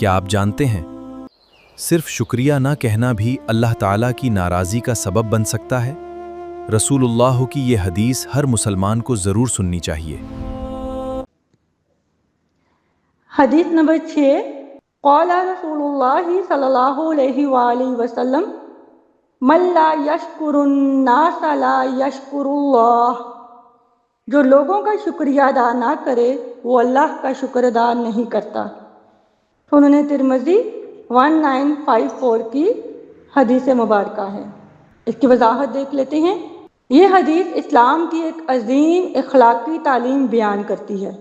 کیا آپ جانتے ہیں صرف شکریہ نہ کہنا بھی اللہ تعالیٰ کی ناراضی کا سبب بن سکتا ہے؟ رسول اللہ کی یہ حدیث ہر مسلمان کو ضرور سننی چاہیے۔ حدیث نمبر 6، قال رسول اللہ صلی اللہ علیہ وآلہ وسلم من لا یشکر الناس لا یشکر اللہ، جو لوگوں کا شکریہ ادا نہ کرے وہ اللہ کا شکر ادا نہیں کرتا۔ سنن ترمذی 1954 کی حدیث مبارکہ ہے۔ اس کی وضاحت دیکھ لیتے ہیں۔ یہ حدیث اسلام کی ایک عظیم اخلاقی تعلیم بیان کرتی ہے۔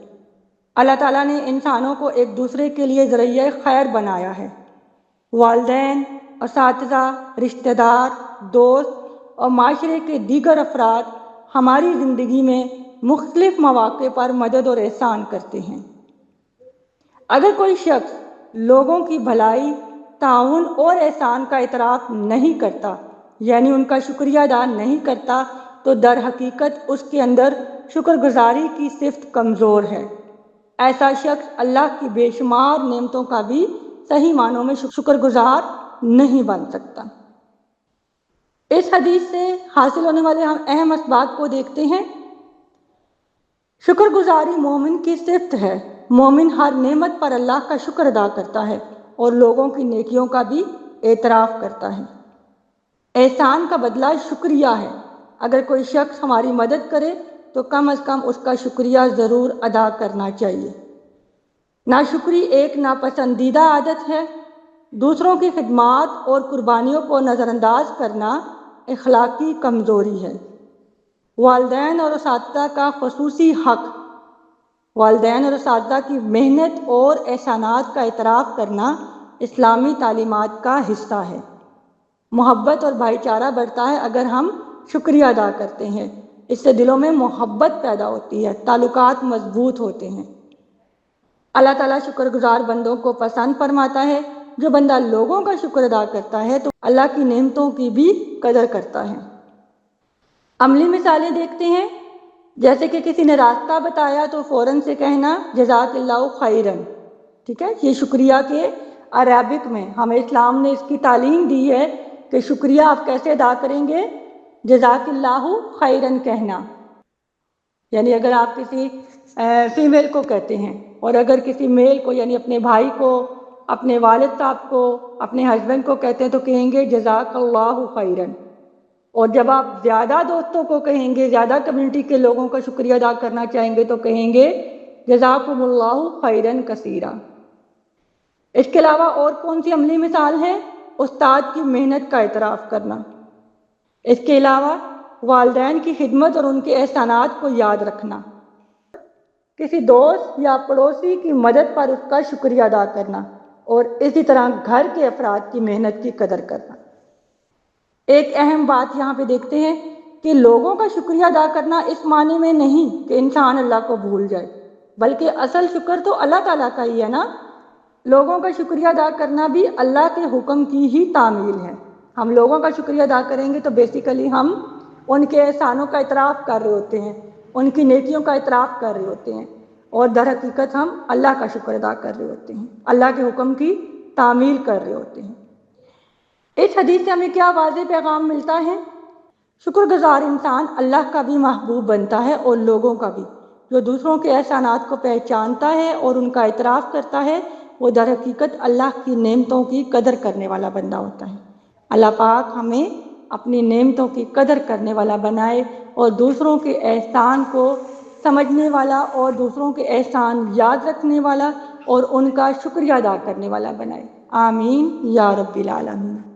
اللہ تعالیٰ نے انسانوں کو ایک دوسرے کے لیے ذریعہ خیر بنایا ہے۔ والدین، اساتذہ، رشتہ دار، دوست اور معاشرے کے دیگر افراد ہماری زندگی میں مختلف مواقع پر مدد اور احسان کرتے ہیں۔ اگر کوئی شخص لوگوں کی بھلائی، تعاون اور احسان کا اعتراف نہیں کرتا، یعنی ان کا شکریہ ادا نہیں کرتا، تو در حقیقت اس کے اندر شکر گزاری کی صفت کمزور ہے۔ ایسا شخص اللہ کی بے شمار نعمتوں کا بھی صحیح معنوں میں شکر گزار نہیں بن سکتا۔ اس حدیث سے حاصل ہونے والے ہم اہم اسباق کو دیکھتے ہیں۔ شکر گزاری مومن کی صفت ہے۔ مومن ہر نعمت پر اللہ کا شکر ادا کرتا ہے اور لوگوں کی نیکیوں کا بھی اعتراف کرتا ہے۔ احسان کا بدلہ شکریہ ہے۔ اگر کوئی شخص ہماری مدد کرے تو کم از کم اس کا شکریہ ضرور ادا کرنا چاہیے۔ ناشکری ایک ناپسندیدہ عادت ہے۔ دوسروں کی خدمات اور قربانیوں کو نظر انداز کرنا اخلاقی کمزوری ہے۔ والدین اور اساتذہ کا خصوصی حق۔ والدین اور اساتذہ کی محنت اور احسانات کا اعتراف کرنا اسلامی تعلیمات کا حصہ ہے۔ محبت اور بھائی چارہ بڑھتا ہے اگر ہم شکریہ ادا کرتے ہیں۔ اس سے دلوں میں محبت پیدا ہوتی ہے، تعلقات مضبوط ہوتے ہیں۔ اللہ تعالیٰ شکر گزار بندوں کو پسند فرماتا ہے۔ جو بندہ لوگوں کا شکر ادا کرتا ہے تو اللہ کی نعمتوں کی بھی قدر کرتا ہے۔ عملی مثالیں دیکھتے ہیں، جیسے کہ کسی نے راستہ بتایا تو فوراً سے کہنا جزاک اللہ خیرن، ٹھیک ہے۔ یہ شکریہ کے عربک میں ہمیں اسلام نے اس کی تعلیم دی ہے کہ شکریہ آپ کیسے ادا کریں گے؟ جزاک اللہ خیرن کہنا، یعنی اگر آپ کسی فیمیل کو کہتے ہیں اور اگر کسی میل کو یعنی اپنے بھائی کو، اپنے والد صاحب کو، اپنے ہسبینڈ کو کہتے ہیں تو کہیں گے جزاک اللہ خیرن۔ اور جب آپ زیادہ دوستوں کو کہیں گے، زیادہ کمیونٹی کے لوگوں کا شکریہ ادا کرنا چاہیں گے تو کہیں گے جزاکم اللہ خیرن کثیرا۔ اس کے علاوہ اور کون سی عملی مثال ہے؟ استاد کی محنت کا اعتراف کرنا۔ اس کے علاوہ والدین کی خدمت اور ان کے احسانات کو یاد رکھنا۔ کسی دوست یا پڑوسی کی مدد پر اس کا شکریہ ادا کرنا، اور اسی طرح گھر کے افراد کی محنت کی قدر کرنا۔ ایک اہم بات یہاں پہ دیکھتے ہیں کہ لوگوں کا شکریہ ادا کرنا اس معنی میں نہیں کہ انسان اللہ کو بھول جائے، بلکہ اصل شکر تو اللہ تعالیٰ کا ہی ہے نا۔ لوگوں کا شکریہ ادا کرنا بھی اللہ کے حکم کی ہی تعمیل ہے۔ ہم لوگوں کا شکریہ ادا کریں گے تو بیسیکلی ہم ان کے احسانوں کا اعتراف کر رہے ہوتے ہیں، ان کی نیکیوں کا اعتراف کر رہے ہوتے ہیں، اور در حقیقت ہم اللہ کا شکر ادا کر رہے ہوتے ہیں، اللہ کے حکم کی تعمیل کر رہے ہوتے ہیں۔ اس حدیث سے ہمیں کیا واضح پیغام ملتا ہے؟ شکر گزار انسان اللہ کا بھی محبوب بنتا ہے اور لوگوں کا بھی۔ جو دوسروں کے احسانات کو پہچانتا ہے اور ان کا اعتراف کرتا ہے وہ در حقیقت اللہ کی نعمتوں کی قدر کرنے والا بندہ ہوتا ہے۔ اللہ پاک ہمیں اپنی نعمتوں کی قدر کرنے والا بنائے اور دوسروں کے احسان کو سمجھنے والا اور دوسروں کے احسان یاد رکھنے والا اور ان کا شکریہ ادا کرنے والا بنائے۔ آمین یا رب العالمین۔